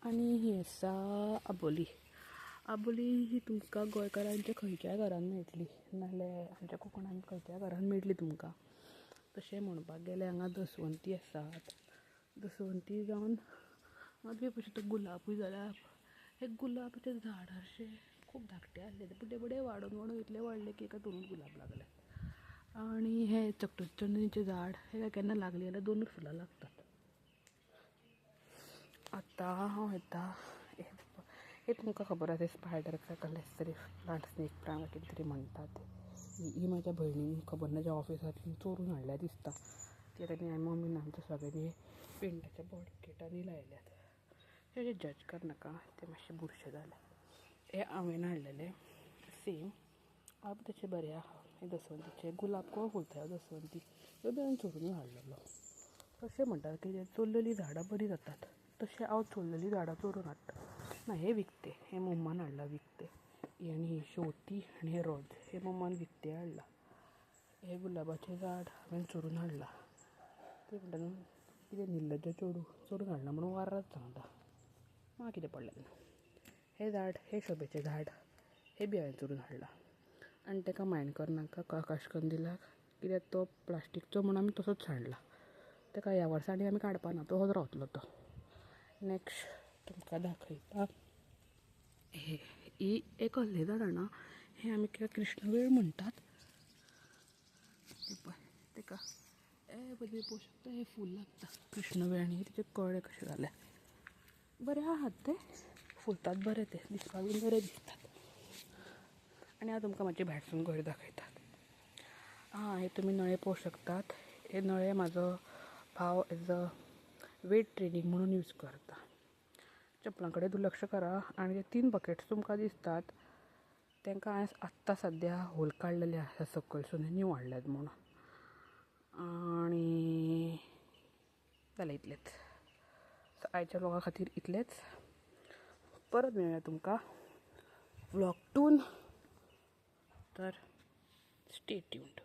आनी ही आसा आबोली. आबोली ही तुमकां गोंयकारांच्या खंयच्याय घरान मेळटली, नाजाल्यार आमच्या कोकणान खंयच्याय घरान मेळटली तुमकां. तशें म्हणपाक गेल्यार हांगा दसवंती आसात. दसवंती जावन मागीर भशेन तो गुलाबूय जाल्यार हे गुलाबाचे झाड अशें खूब धाकटे आसले ते बुड्डे बुड्डे वाडून इतले वाडले की एका दोनूच गुलाब लागले. आनी हे चकचंदनीचें झाड हे केन्ना लागली जाल्यार दोनूच फुलां लागतात. आतां हांव येता हे तुमकां खबर आसा स्पायडर कसलेच तरी प्लांट स्नेक प्लांट कितें तरी म्हणटात. ही म्हाज्या भयणीन खबर ना ज्या ऑफिसांतल्यान चोरून हाडल्या दिसता. ती आतां मम्मीन आमच्या सगळ्यांनी पेंटाच्या बॉकेटांनी लायल्यात. हे जज करनाका, ते मातशे बुरशे जाले. हे हांवें हाडलेले सेम अब तशें बरें आहा. हे दसवंतीचे गुलाब कोण फुलता दसवंती ह्यो बी हांवें चोरून हाडलेलो. अशें म्हणटात की चोरलेलीं झाडां बरीं जातात. तशें हांव चोरलेलीं झाडां चोरून हाडटा ना. हे विकते, हे मम्मान हाडला विकते. आनी ही शेवतीं आनी हे रोज हे मम्मान विकते हाडला. हे गुलाबाचें झाड हांवें चोरून हाडलां. ते म्हणटा न्हू कितें निर्लज्ज चोडूं चोरून हाडला म्हणून वार्रात सांगता. म्हाका कितें पडलें ना. हे झाड हे शोबेचें झाड हे बी हांवें चोरून हाडलां. आनी ताका मायंड करनाका आकाशकंदिलाक, कित्याक तो प्लास्टीकचो म्हणून आमी तसोच हाडला. ताका ह्या वर्सांनी आमी काडपाना, तोच रावतलो तो. नेक्स्ट तुमकां दाखयता ही एक कसलें झाड जाणा, हें आमी कृष्णवेळ म्हणटात. पळय ताका हे बरें पळोवंक शकता, हे फूल लागता कृष्णवेळ आनी तिचे कळे कशे जाल्या. बरें आहात ते, फुलतात बरें, ते दिसपाक बीन बरें दिसतात. आनी हांव तुमकां मातशें भायरसून घर दाखयतात. हे तुमी नळे पळोवंक शकतात. हे नळे म्हाजो भाव एज अ वेट ट्रेनींग म्हणून यूज करता. चपलां कडेन दुर्लक्ष करा. आनी ते 3 बकेट्स तुमकां दिसतात तांकां हांवें आत्तां सद्या होल काडलेले आसा सकयलसून न्यू हाडल्यात म्हणून. आनी जालें इतलेंच. आयच्या व्लॉगा खातीर इतलेंच. परत मेळुया तुमकां व्लॉग 2. तर स्टे ट्यून्ड.